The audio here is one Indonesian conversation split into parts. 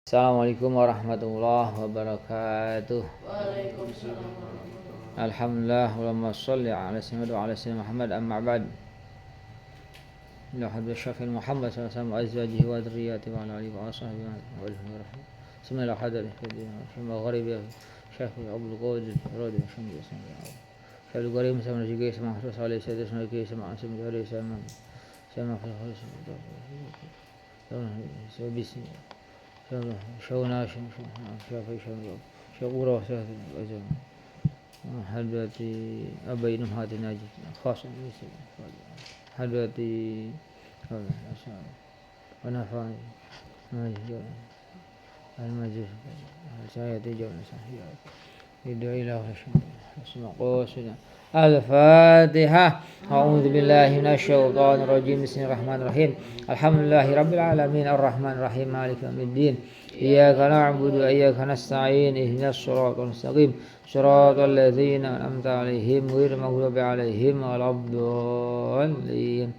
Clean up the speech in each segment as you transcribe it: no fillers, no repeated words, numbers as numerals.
Assalamualaikum warahmatullahi wabarakatuh. Waalaikumsalam warahmatullahi Alhamdulillah, Allahumma sholli ala sayyidina Muhammad amma ba'd. La hadra syafil Muhammad sallallahu alaihi wasallam wa azwajihi wa dzurriyyatihi wa ala alihi wa ashabihi wa alihi. Bismillah hadra syafil gharibi syafil Abdul Qadir radhi syamil sallallahu. Syafil gharib sama juga sama Rasul sallallahu alaihi wasallam sama asim dari sama khalis. So bismillah. شونا شافي شغورة أجل حدوتي أبين هذه ناجي خاصة حدوتي ونفاني ناجي المجلس سايتي جونا صحيح يدعو إله اسم قوسنا الفاتحة. أعوذ بالله من الشيطان الرجيم. بسم الله الرحمن الرحيم. الحمد لله رب العالمين الرحمن الرحيم مالك يوم الدين إياك نعبد وإياك نستعين اهدنا الصراط المستقيم صراط الذين أنعمت عليهم غير المغضوب عليهم ولا الضالين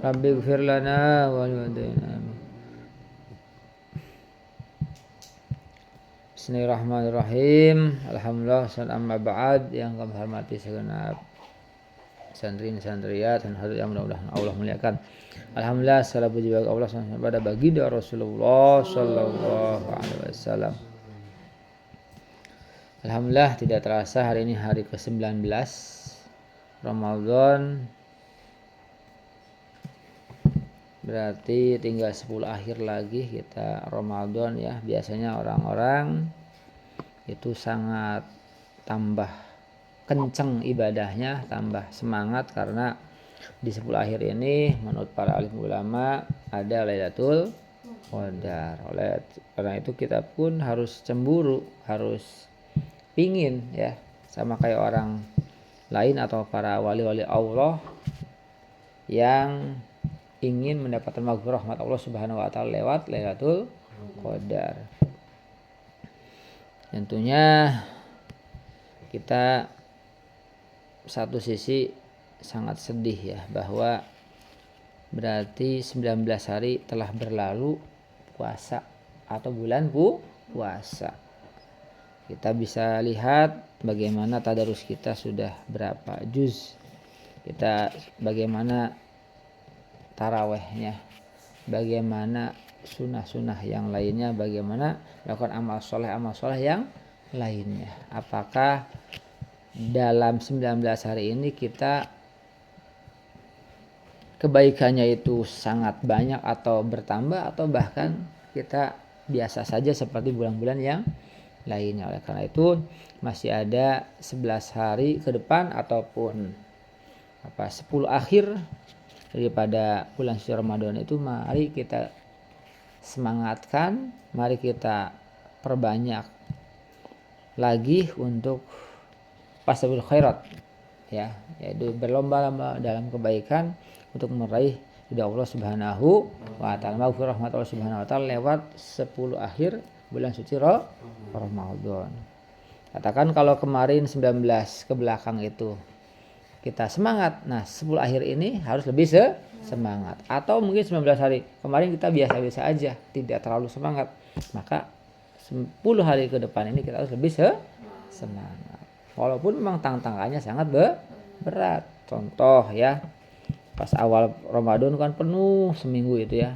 رب اغفر لنا ولوالدينا آمين. Bismillahirrahmanirrahim. Alhamdulillah, amma ba'd. Yang kami hormati segenap santri-santriat dan hadirin yang mudah-mudahan Allah muliakan. Alhamdulillah, segala puji bagi Allah pada baginda Rasulullah sallallahu alaihi wasallam. Alhamdulillah, tidak terasa hari ini hari ke-19 Ramadan. Berarti tinggal 10 akhir lagi kita Ramadan ya. Biasanya orang-orang itu sangat tambah kenceng ibadahnya, tambah semangat karena di 10 akhir ini menurut para alim ulama ada Lailatul Qadar. Oleh karena itu kita pun harus cemburu, harus pingin ya, sama kayak orang lain atau para wali-wali Allah yang ingin mendapatkan maghfirah rahmat Allah Subhanahu wa taala lewat Lailatul Qadar. Tentunya kita satu sisi sangat sedih ya bahwa berarti 19 hari telah berlalu puasa atau bulan puasa. Kita bisa lihat bagaimana tadarus kita sudah berapa juz. Kita bagaimana tarawehnya, bagaimana sunnah-sunnah yang lainnya, bagaimana melakukan amal soleh yang lainnya. Apakah dalam 19 hari ini kita kebaikannya itu sangat banyak atau bertambah atau bahkan kita biasa saja seperti bulan-bulan yang lainnya. Oleh karena itu masih ada 11 hari ke depan ataupun 10 akhir daripada bulan suci Ramadan itu, mari kita semangatkan, mari kita perbanyak lagi untuk fastabiqul khairat ya, yaitu berlomba-lomba dalam kebaikan untuk meraih ridha Allah Subhanahu wa taala, maghfirah rahmat Allah Subhanahu wa taala lewat 10 akhir bulan suci Ramadan. Katakan kalau kemarin 19 ke belakang itu kita semangat, nah 10 akhir ini harus lebih semangat. Atau mungkin 19 hari kemarin kita biasa-biasa aja, tidak terlalu semangat, maka 10 hari ke depan ini kita harus lebih semangat. Walaupun memang tantangannya sangat berat. Contoh ya, pas awal Ramadan kan penuh seminggu itu ya.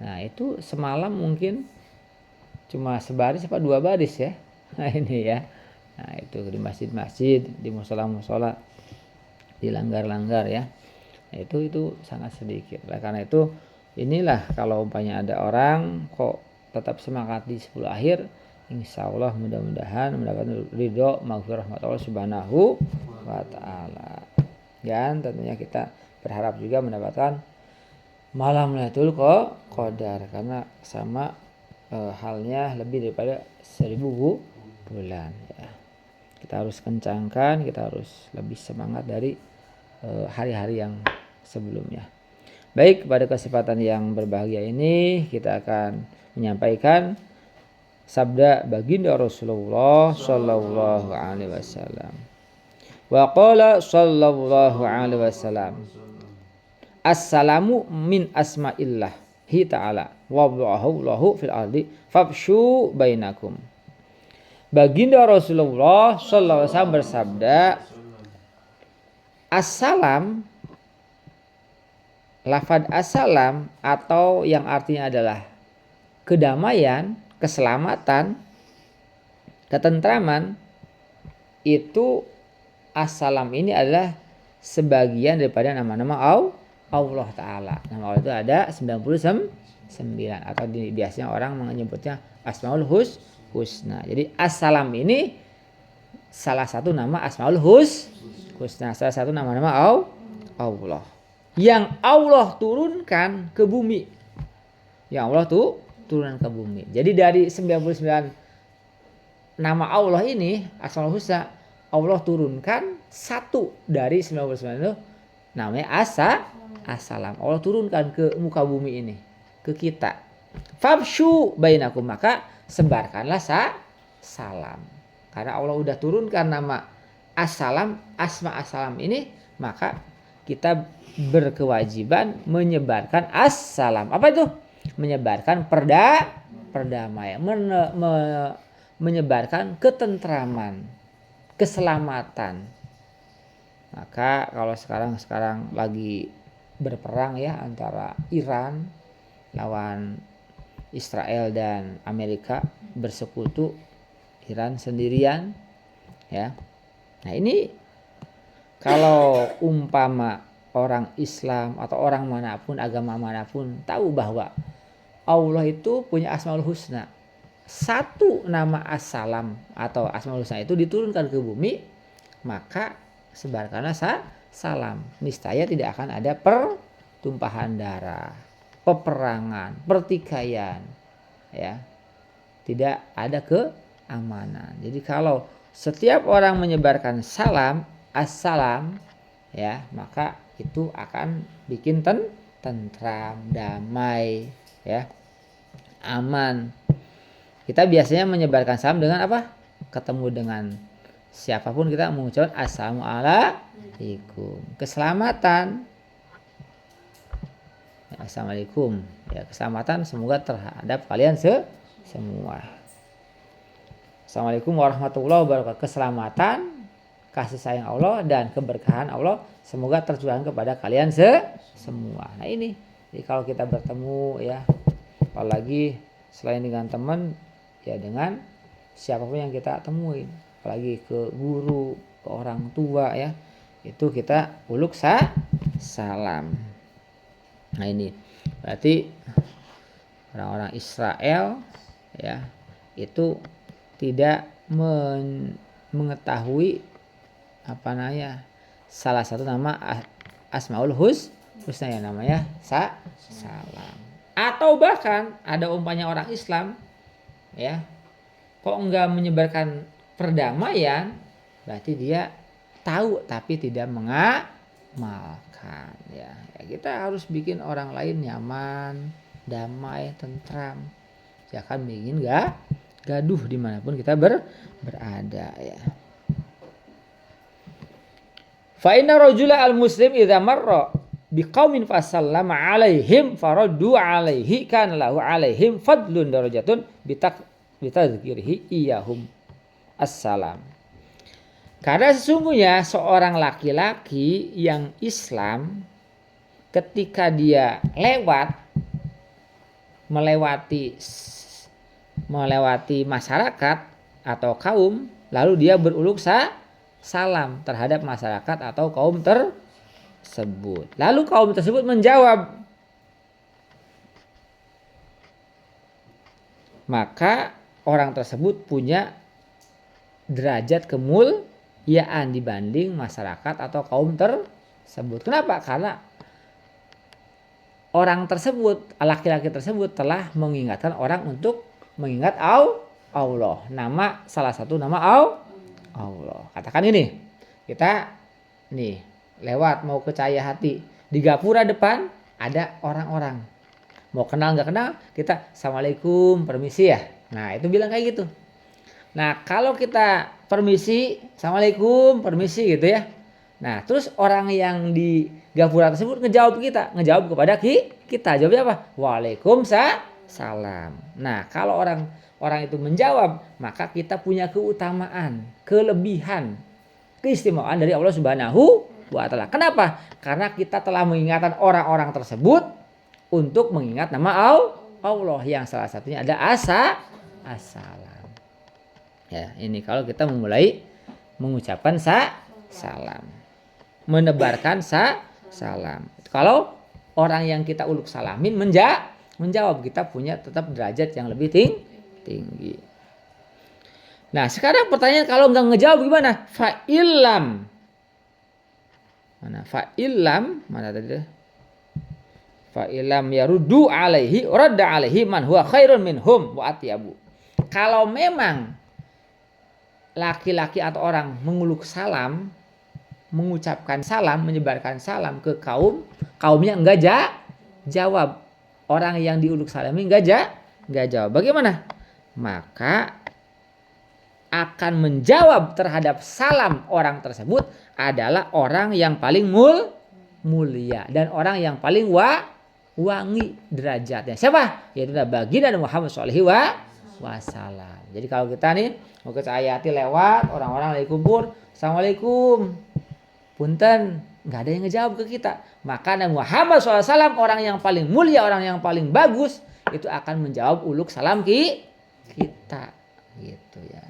Nah itu semalam mungkin cuma sebaris apa 2 baris ya. Nah ini ya. Nah itu di masjid-masjid, di musola-musola, di langgar-langgar ya. Nah, itu sangat sedikit. Oleh karena itu inilah kalau umpamanya ada orang kok tetap semangat di 10 akhir, insya Allah mudah-mudahan mendapatkan ridho maghfirah rahmat Allah Subhanahu wa taala. Dan tentunya kita berharap juga mendapatkan malam Lailatul Qadar karena sama halnya lebih daripada 1000 bulan ya. Kita harus kencangkan, kita harus lebih semangat dari hari-hari yang sebelumnya. Baik, pada kesempatan yang berbahagia ini kita akan menyampaikan sabda baginda Rasulullah sallallahu alaihi wasallam. Wa qala sallallahu alaihi wasallam, Assalamu min asma'illah ta'ala wada'ahu lahu fil ardi fafshu bainakum. Baginda Rasulullah sallallahu alaihi wasallam bersabda, assalam, lafaz assalam atau yang artinya adalah kedamaian, keselamatan, ketentraman, itu assalam ini adalah sebagian daripada nama-nama Allah Ta'ala. Nama Allah itu ada 99 atau biasanya orang menyebutnya Asmaul Husna. Jadi assalam ini salah satu nama Asmaul Husna, salah satu nama-nama Allah yang Allah turunkan ke bumi. Yang Allah tuh turunkan ke bumi. Jadi dari 99 nama Allah ini Asmaul Husna, Allah turunkan satu dari 99 itu namanya assalam. Allah turunkan ke muka bumi ini, ke kita. Fabshu bainakum, maka sebarkanlah salam. Karena Allah udah turunkan nama assalam, asma assalam ini, maka kita berkewajiban menyebarkan assalam. Apa itu? Menyebarkan perdamaian, menyebarkan ketentraman, keselamatan. Maka kalau sekarang lagi berperang ya antara Iran lawan Israel dan Amerika bersekutu, Iran sendirian ya. Nah, ini kalau umpama orang Islam atau orang manapun, agama manapun tahu bahwa Allah itu punya Asmaul Husna. Satu nama assalam atau Asmaul Husna itu diturunkan ke bumi, maka sebarkanlah salam. Niscaya tidak akan ada pertumpahan darah, peperangan, pertikaian, ya. Tidak ada keamanan. Jadi kalau setiap orang menyebarkan salam, assalam, ya, maka itu akan bikin tentram, damai, ya, aman. Kita biasanya menyebarkan salam dengan apa? Ketemu dengan siapapun kita mengucapkan assalamualaikum, keselamatan. Ya, assalamualaikum, ya, keselamatan semoga terhadap kalian semua. Assalamualaikum warahmatullahi wabarakatuh. Keselamatan, kasih sayang Allah dan keberkahan Allah semoga tercurahkan kepada kalian semua. Nah ini, jadi kalau kita bertemu ya, apalagi selain dengan teman, ya dengan siapapun yang kita temuin, apalagi ke guru, ke orang tua ya, itu kita uluk salam. Nah ini berarti orang-orang Israel ya itu tidak mengetahui apa namanya salah satu nama Asmaul Husna yang namanya salam. Atau bahkan ada umpamanya orang Islam ya kok enggak menyebarkan perdamaian, berarti dia tahu tapi tidak mengamalkan ya. Kita harus bikin orang lain nyaman, damai, tentram. Jangan bikin gaduh dimanapun kita berada ya. Fa inna rajula al-muslim idza marra biqaumin fasallama alaihim faraddu alaihi kana lahu alaihim fadlun darajatun bitadzkirihi iyahum assalam. Karena sesungguhnya seorang laki-laki yang Islam ketika dia melewati masyarakat atau kaum, lalu dia beruluk salam terhadap masyarakat atau kaum tersebut. Lalu kaum tersebut menjawab, maka orang tersebut punya derajat kemuliaan dibanding masyarakat atau kaum tersebut. Kenapa? Karena orang tersebut, laki-laki tersebut telah mengingatkan orang untuk mengingat Allah. Nama salah satu nama Allah. Katakan ini, kita nih lewat mau ke Cahaya Hati, di gapura depan ada orang-orang. Mau kenal nggak kenal, kita assalamualaikum, permisi ya. Nah itu bilang kayak gitu. Nah kalau kita permisi, assalamualaikum, permisi gitu ya. Nah terus orang yang di gapura tersebut ngejawab kepada kita. Jawabnya apa? Waalaikumsalam. Nah, kalau orang itu menjawab, maka kita punya keutamaan, kelebihan, keistimewaan dari Allah Subhanahu wa taala. Kenapa? Karena kita telah mengingatkan orang-orang tersebut untuk mengingat nama Allah yang salah satunya ada assalam. Ya, ini kalau kita memulai mengucapkan salam, menebarkan salam. Kalau orang yang kita uluk salamin menjawab, kita punya tetap derajat yang lebih tinggi. Nah, sekarang pertanyaan kalau nggak ngejawab gimana? Fa'ilam. Mana fa'ilam? Mana tadi? Fa'ilam yaruddu alaihi radda alaihi man huwa khairun minhum wa atyabu. Kalau memang laki-laki atau orang menguluk salam, mengucapkan salam, menyebarkan salam ke kaumnya enggak jawab. Orang yang diuluk salam ini enggak jawab. Bagaimana? Maka akan menjawab terhadap salam orang tersebut adalah orang yang paling mulia dan orang yang paling wangi derajatnya. Siapa? Yaitu baginda Muhammad SAW. Jadi kalau kita nih mau ke ayati lewat orang-orang lagi kumpul, assalamualaikum, punten, nggak ada yang ngejawab ke kita. Maka Nabi Muhammad SAW orang yang paling mulia, orang yang paling bagus itu akan menjawab uluk salam kita, gitu ya.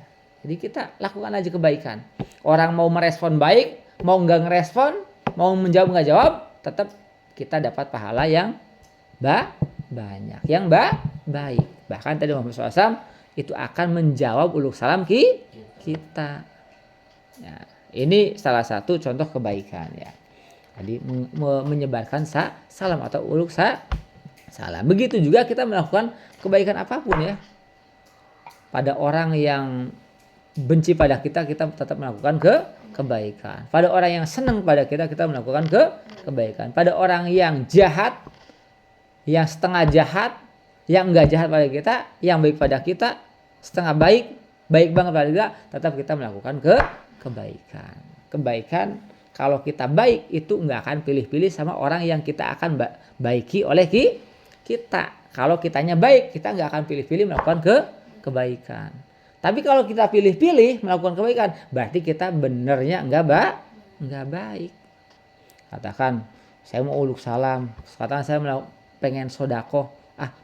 Jadi kita lakukan aja kebaikan. Orang mau merespon baik, mau nggak ngerespon, mau menjawab nggak jawab, tetap kita dapat pahala yang banyak, yang baik. Bahkan tadi Muhammad SAW itu akan menjawab uluk salam kita. Ya, ini salah satu contoh kebaikan ya. Jadi menyebarkan salam atau uluk salam. Begitu juga kita melakukan kebaikan apapun ya. Pada orang yang benci pada kita tetap melakukan kebaikan. Pada orang yang senang pada kita melakukan kebaikan. Pada orang yang jahat, yang setengah jahat, yang enggak jahat pada kita, yang baik pada kita, setengah baik banget pada kita, tetap kita melakukan kebaikan. Kebaikan kalau kita baik itu enggak akan pilih-pilih sama orang yang kita akan baiki oleh kita. Kalau kitanya baik, kita enggak akan pilih-pilih melakukan kebaikan. Tapi kalau kita pilih-pilih melakukan kebaikan, berarti kita benernya enggak baik. Katakan, saya mau uluk salam, katakan saya pengen sodakoh,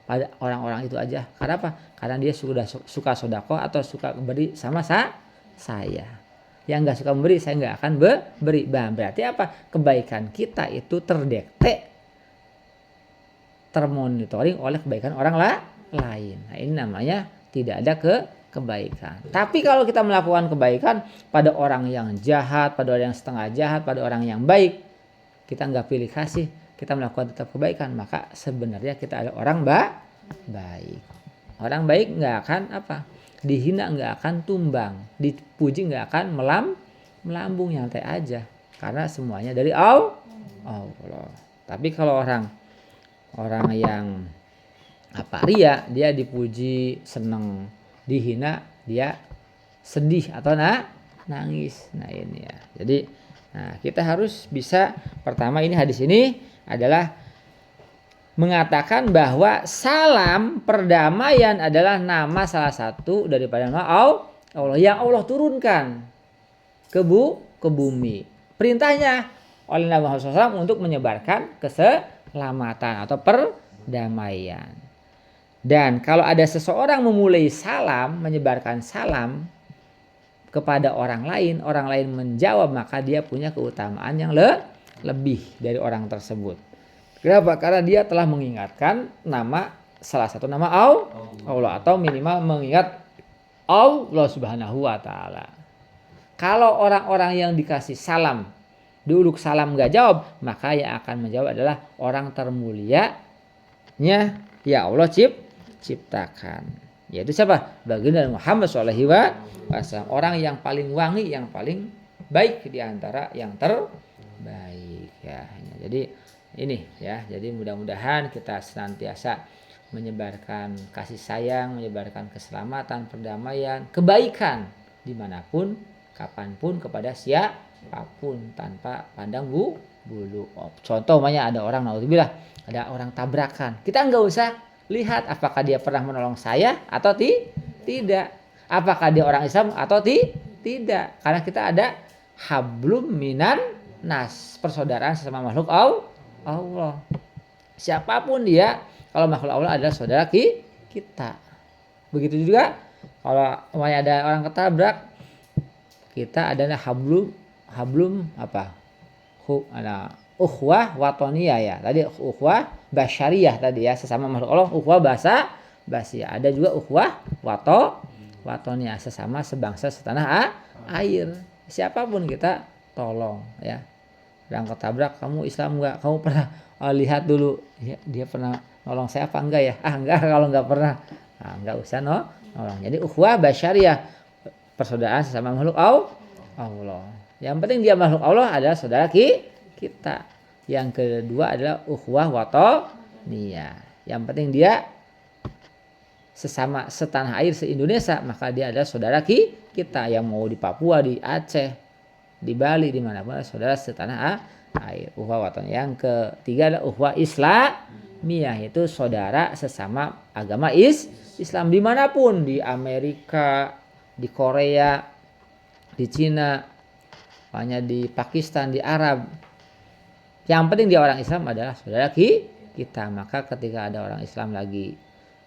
pada orang-orang itu aja. Karena apa? Karena dia suka sodakoh atau suka beri sama saya. Yang enggak suka memberi, saya enggak akan beri. Berarti apa? Kebaikan kita itu termonitoring oleh kebaikan orang lain. Nah, ini namanya tidak ada kebaikan. Tapi kalau kita melakukan kebaikan pada orang yang jahat, pada orang yang setengah jahat, pada orang yang baik, kita nggak pilih kasih, kita melakukan tetap kebaikan, maka sebenarnya kita adalah orang baik. Orang baik nggak akan dihina, nggak akan tumbang, dipuji nggak akan melambung, nyantai aja, karena semuanya dari Allah. Tapi kalau orang yang ria, dia dipuji seneng, dihina dia sedih atau nangis. Nah ini ya. Jadi kita harus bisa, pertama ini hadis ini adalah mengatakan bahwa salam perdamaian adalah nama salah satu daripada nama Allah yang Allah turunkan ke bumi. Perintahnya oleh Nabi Muhammad SAW untuk menyebarkan keselamatan atau perdamaian. Dan kalau ada seseorang memulai salam, menyebarkan salam kepada orang lain menjawab, maka dia punya keutamaan yang lebih dari orang tersebut. Kenapa? Karena dia telah mengingatkan salah satu nama Allah atau minimal mengingat Allah Subhanahu wa taala. Kalau orang-orang yang dikasih salam, diuluk salam gak jawab, maka yang akan menjawab adalah orang termulianya ya Allah ciptakan, yaitu siapa? Baginda Muhammad SAW, orang yang paling wangi, yang paling baik di antara yang terbaik ya. Jadi ini ya, jadi mudah-mudahan kita senantiasa menyebarkan kasih sayang, menyebarkan keselamatan, perdamaian, kebaikan dimanapun, kapanpun, kepada siapapun tanpa pandang bulu. Contoh umpamanya ada orang, naudzubillah, ada orang tabrakan. Kita nggak usah lihat apakah dia pernah menolong saya atau tidak. Apakah dia orang Islam atau tidak. Karena kita ada hablum minan nas, persaudaraan sesama makhluk Allah. Siapapun dia, kalau makhluk Allah adalah saudara kita. Begitu juga kalau ada orang ketabrak, kita adalah hablum apa? Ada ukhwah watoniyah ya. Tadi ukhwah basyariyah tadi ya, sesama makhluk Allah. Ukhwah basiyah. Ada juga ukhwah watoniyah, sesama sebangsa setanah air. Siapapun kita tolong ya. Yang ketabrak, kamu Islam enggak? Kamu pernah lihat dulu ya, dia pernah nolong saya apa enggak ya? Enggak, kalau enggak pernah. Nah, enggak usah nolong. Jadi ukhwah basyariyah, persaudaraan sesama makhluk Allah. Yang penting dia makhluk Allah adalah saudara kita. Yang kedua adalah ukhwah watoniyah. Yang penting dia sesama setanah air se-Indonesia, maka dia adalah saudara kita. Yang mau di Papua, di Aceh, di Bali, di mana-mana, saudara setanah air. Ukhwah watoniyah. Yang ketiga adalah ukhwah islamiyah, itu saudara sesama agama Islam dimanapun, di Amerika, di Korea, di Cina, hanya di Pakistan, di Arab. Yang penting dia orang Islam adalah saudara kita. Maka ketika ada orang Islam lagi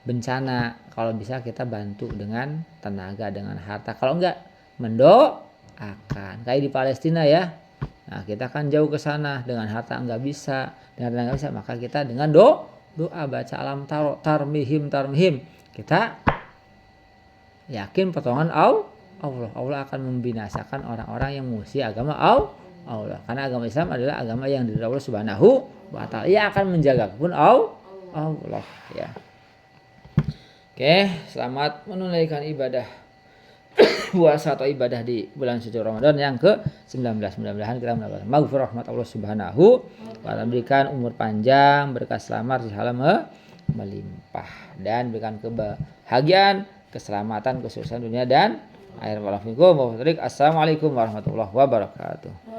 bencana, kalau bisa kita bantu dengan tenaga, dengan harta. Kalau enggak, mendoakan. Kayak di Palestina ya. Nah, kita kan jauh ke sana, dengan harta enggak bisa, dengan tenaga bisa, maka kita dengan doa baca alam tarmihim. Kita yakin pertolongan Allah akan membinasakan orang-orang yang musuhi agama Allah. Karena agama Islam adalah agama yang dari Allah Subhanahu wa taala. Ia akan menjaga pun Allah ya. Oke, selamat menunaikan ibadah puasa atau ibadah di bulan suci Ramadan yang ke-19. Mudah-mudahan kita mendapatkan maghfirah rahmat Allah Subhanahu wa taala, berikan umur panjang, berkah selamat, rihala melimpah, dan berikan kebahagiaan, keselamatan, kesuksesan dunia dan akhirat. Assalamualaikum warahmatullahi wabarakatuh.